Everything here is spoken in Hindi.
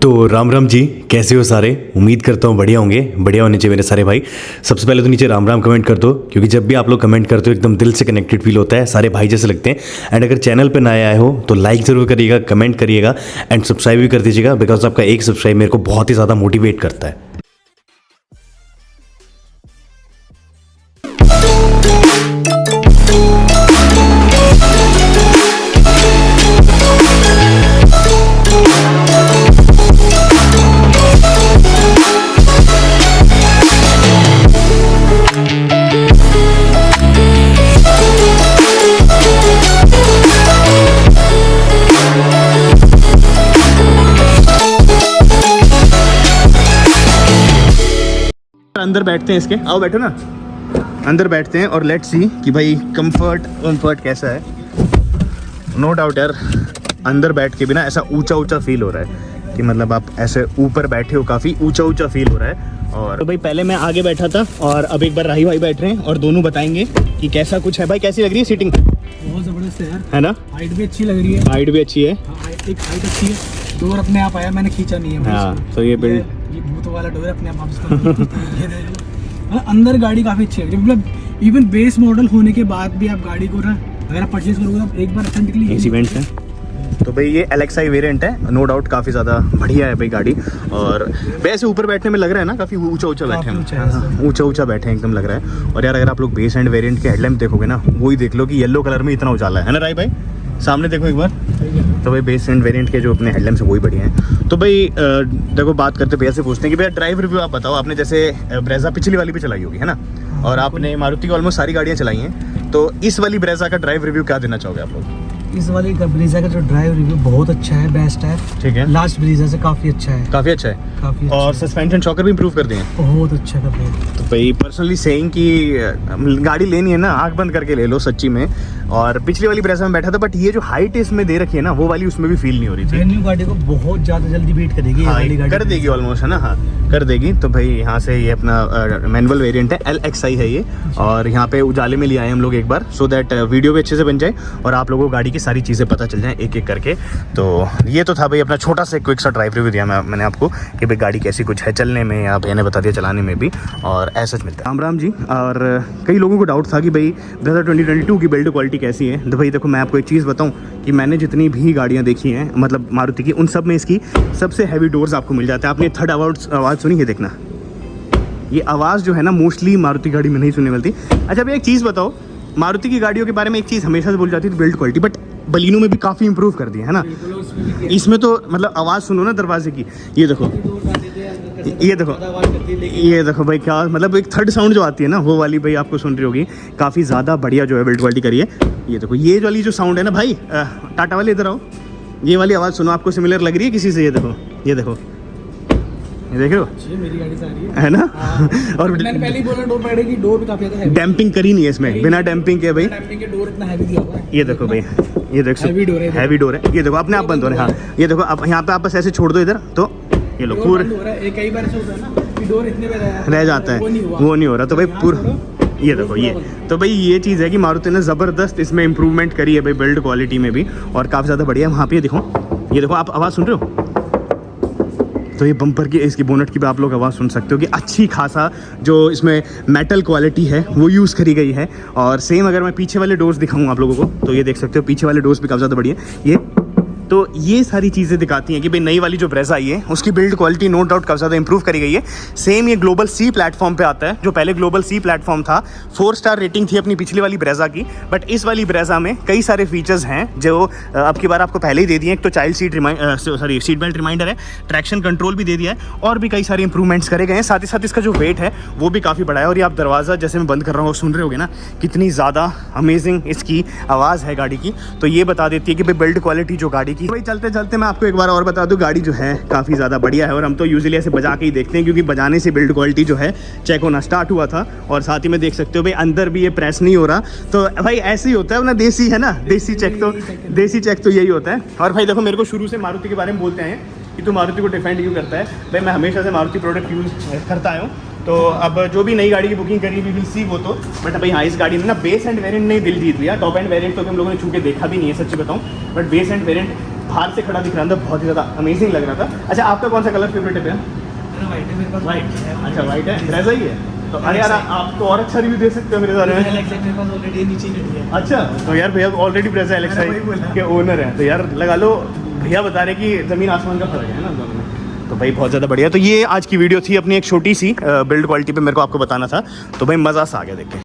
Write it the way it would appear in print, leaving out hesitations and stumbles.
तो राम राम जी, कैसे हो सारे। उम्मीद करता हूँ बढ़िया होंगे। बढ़िया होने चाहिए मेरे सारे भाई। सबसे पहले तो नीचे राम राम कमेंट कर दो, क्योंकि जब भी आप लोग कमेंट करते हो एकदम दिल से कनेक्टेड फील होता है, सारे भाई जैसे लगते हैं। एंड अगर चैनल पे नए आए हो तो लाइक ज़रूर करिएगा, कमेंट करिएगा एंड सब्सक्राइब भी कर दीजिएगा, बिकॉज आपका एक सब्सक्राइब मेरे को बहुत ही ज़्यादा मोटिवेट करता है। अंदर बैठते हैं इसके, आओ बैठो ना, अंदर बैठते हैं और लेट्स सी कि भाई कंफर्ट कैसा है। नो डाउट यार, अंदर बैठ के भी ना ऐसा ऊंचा फील हो रहा है कि मतलब आप ऐसे ऊपर बैठे हो, काफ़ी ऊंचा फील हो रहा है। और तो भाई पहले मैं आगे बैठा था और अब एक बार राही भाई बैठ रहे हैं और दोनों बताएंगे कि कैसा कुछ है। भाई कैसी लग रही है सीटिंग? बहुत ज़बरदस्त है यार, है ना? हाइट भी अच्छी लग रही है। हाइट भी अच्छी है। हाँ, एक हाइट अच्छी है। डोर अपने आप आया, मैंने खींचा नहीं है। हाँ, तो ये बिल्ड ये भूत वाला डोर अपने आप मतलब अंदर गाड़ी काफ़ी अच्छी लग रही है। मतलब इवन बेस मॉडल होने के बाद भी आप गाड़ी को ना अगर आप परचेज करोगे तो एक बार ऑथेंटिकली इस इवेंट है। तो भाई ये LXi वेरिएंट है, नो डाउट काफ़ी ज़्यादा बढ़िया है भाई गाड़ी। और वैसे ऊपर बैठने में लग रहा है ना काफ़ी ऊंचा बैठे हैं, ऊंचा बैठे हैं एकदम लग रहा है। और यार अगर आप लोग बेस एंड वेरिएंट के हेडलैम्प देखोगे ना, वही देख लो कि येलो कलर में इतना उजाला है ना राय भाई? सामने देखो एक बार। तो भाई बेस एंड वेरिएंट के जो अपने हेडलैम्प्स हैं वही बढ़िया हैं। तो भाई देखो बात करते भैया से पूछते हैं कि भैया ड्राइव रिव्यू आप बताओ। आपने जैसे ब्रेजा पिछली वाली भी चलाई होगी है ना, और आपने मारुति की ऑलमोस्ट सारी गाड़ियाँ चलाई हैं, तो इस वाली ब्रेजा का ड्राइव रिव्यू क्या देना चाहोगे आप लोग? इस वाली ब्रीजा का जो ड्राइव रिव्यू बहुत अच्छा है, बेस्ट है। ठीक है, लास्ट ब्रीजा से काफ़ी अच्छा है, काफ़ी अच्छा है। काफ़ी अच्छा और सस्पेंशन शॉकर भी इंप्रूव कर दिए हैं, बहुत अच्छा कर दिया। तो भाई पर्सनली सेइंग कि गाड़ी लेनी है ना, आंख बंद करके ले लो सच्ची में। और पिछली वाली ब्रेजा में बैठा था, बट ये जो हाइट इसमें दे रखी है ना, वो वाली उसमें भी फील नहीं हो रही थी। न्यू गाड़ी को बहुत ज़्यादा जल्दी बीट करेगी। हाँ, वाली गाड़ी कर देगी ऑलमोस्ट है ना। हाँ कर देगी। तो भाई यहाँ से ये अपना मैनुअल वेरिएंट है, LXi है ये। और यहाँ पे उजाले में ले आए हम लोग एक बार, सो दैट वीडियो भी अच्छे से बन जाए और आप लोगों को गाड़ी की सारी चीज़ें पता चल जाए एक एक करके। तो ये तो था भाई अपना छोटा सा क्विक सा ड्राइव रिव्यू दिया मैंने आपको कि भाई गाड़ी कैसी कुछ है चलने में, या भैया ने बता दिया चलाने में भी, और ऐसा मिलता है। राम राम जी। और कई लोगों को डाउट था कि भाई 2022 की बिल्ड क्वालिटी कैसी है। तो भाई देखो मैं आपको एक चीज़ बताऊँ कि मैंने जितनी भी गाड़ियाँ देखी हैं मतलब मारुति की, उन सब में इसकी सबसे हैवी डोर्स आपको मिल जाते हैं। आपने थर्ड आवाज़ सुनी है? देखना, ये आवाज़ जो है ना मोस्टली मारुति गाड़ी में नहीं सुनने मिलती। अच्छा भैया एक चीज़ बताओ, मारुति की गाड़ियों के बारे में एक चीज़ हमेशा से बोल जाती थी बिल्ड क्वालिटी, बट बलिनो में भी काफ़ी इंप्रूव कर दी है ना। इसमें तो मतलब आवाज़ सुनो ना दरवाजे की, ये देखो ये देखो भाई, क्या मतलब एक थर्ड साउंड जो आती है ना, वो वाली भाई आपको सुन रही होगी। काफ़ी ज़्यादा बढ़िया जो है बिल्ड क्वालिटी करी है। ये देखो ये वाली जो साउंड है ना भाई, टाटा वाले इधर आओ, ये वाली आवाज़ सुनो, आपको सिमिलर लग रही है किसी से? ये देखो ये देख रहे हो, मेरी गाड़ी से आ रही है ना। और मैंने पहले ही बोला डोर पकड़ेगी, डोर भी काफी ज्यादा डैम्पिंग करी नहीं है इसमें, बिना डैम्पिंग के भाई। डैम्पिंग के डोर इतना हैवी दिया हुआ है। ये देखो भाई, ये देखो हैवी डोर है। ये देखो अपने आप बंद हो रहा है। हाँ ये देखो, आप यहाँ पे आप बस ऐसे छोड़ दो इधर, तो ये लो पूरा कई बार ऐसा होता है ना कि डोर इतने पे रह जाता है, वो नहीं हो रहा। तो भाई पूरा ये देखो ये, तो भाई ये चीज़ है कि मारुति ने ज़बरदस्त इसमें इंप्रूवमेंट करी है भाई बिल्ड क्वालिटी में भी, और काफ़ी ज़्यादा बढ़िया। वहाँ पे ये देखो आप आवाज़ सुन रहे हो? तो ये बम्पर की, इसकी बोनट की भी आप लोग आवाज़ सुन सकते हो कि अच्छी खासा जो इसमें मेटल क्वालिटी है वो यूज़ करी गई है। और सेम अगर मैं पीछे वाले डोर्स दिखाऊं आप लोगों को, तो ये देख सकते हो पीछे वाले डोर्स भी काफ़ी ज़्यादा बढ़िया ये। तो ये सारी चीज़ें दिखाती हैं कि भाई नई वाली जो ब्रेजा आई है उसकी बिल्ड क्वालिटी नो डाउट काफ़ी ज़्यादा इंप्रूव करी गई है। सेम ये ग्लोबल सी प्लेटफॉर्म पे आता है, जो पहले ग्लोबल सी प्लेटफॉर्म था। 4 स्टार रेटिंग थी अपनी पिछली वाली ब्रेजा की, बट इस वाली ब्रेजा में कई सारे फीचर्स हैं जो अब की बार आपको पहले ही दे दिए हैं। एक तो चाइल्ड सीट बेल्ट रिमाइंडर है, ट्रैक्शन कंट्रोल भी दे दिया है, और भी कई सारे इंप्रूवमेंट्स करे गए हैं। साथ ही साथ इसका जो वेट है वो भी काफ़ी बड़ा है। और ये आप दरवाज़ा जैसे मैं बंद कर रहा हूँ सुन रहे होगे ना, कितनी ज़्यादा अमेजिंग इसकी आवाज़ है गाड़ी की। तो ये बता देती है कि भाई बिल्ड क्वालिटी जो गाड़ी की। भाई चलते चलते मैं आपको एक बार और बता दूं, गाड़ी जो है काफ़ी ज़्यादा बढ़िया है। और हम तो यूजुअली ऐसे बजा के ही देखते हैं, क्योंकि बजाने से बिल्ड क्वालिटी जो है चेक होना स्टार्ट हुआ था। और साथ ही में देख सकते हो भाई अंदर भी ये प्रेस नहीं हो रहा। तो भाई ऐसे ही होता है ना, देसी है ना, देसी चेक तो यही होता है। और भाई देखो मेरे को शुरू से मारुति के बारे में बोलते हैं कि तू मारुति को डिफेंड क्यों करता है। भाई मैं हमेशा से मारुति प्रोडक्ट यूज़ करता आया हूँ। तो अब जो भी नई गाड़ी की बुकिंग करी वी विल सी वो तो, बट भाई हाँ इस गाड़ी में ना बेस एंड वेरिएंट ने दिल जीत लिया। टॉप एंड वेरिएंट तो हम लोगों ने छू के देखा भी नहीं है सच्ची बताऊँ, बट बेस एंड वेरिएंट बाहर से खड़ा दिख रहा था, बहुत ही ज़्यादा अमेजिंग लग रहा था। अच्छा आपका कौन सा कलर फेवरेट है भैया? वाइट है मेरे पास। वाइट। अच्छा वाइट है, ब्रेजा ही है। तो अरे यार आप तो और अच्छा रिव्यू दे सकते हो मेरे बारे में। मेरे पास ऑलरेडी नीचे रेडी है। अच्छा तो यार भैया ऑलरेडी ब्रेजा एलेक्सा मैंने वही बोला। के ओनर है, तो यार लगा लो। भैया बता रहे कि ज़मीन आसमान का फर्क है ना दोनों में। तो भाई बहुत ज़्यादा बढ़िया। तो ये आज की वीडियो थी अपनी एक छोटी सी बिल्ड क्वालिटी पे, मेरे को आपको बताना था। तो भाई मज़ा सा आ गया देख के।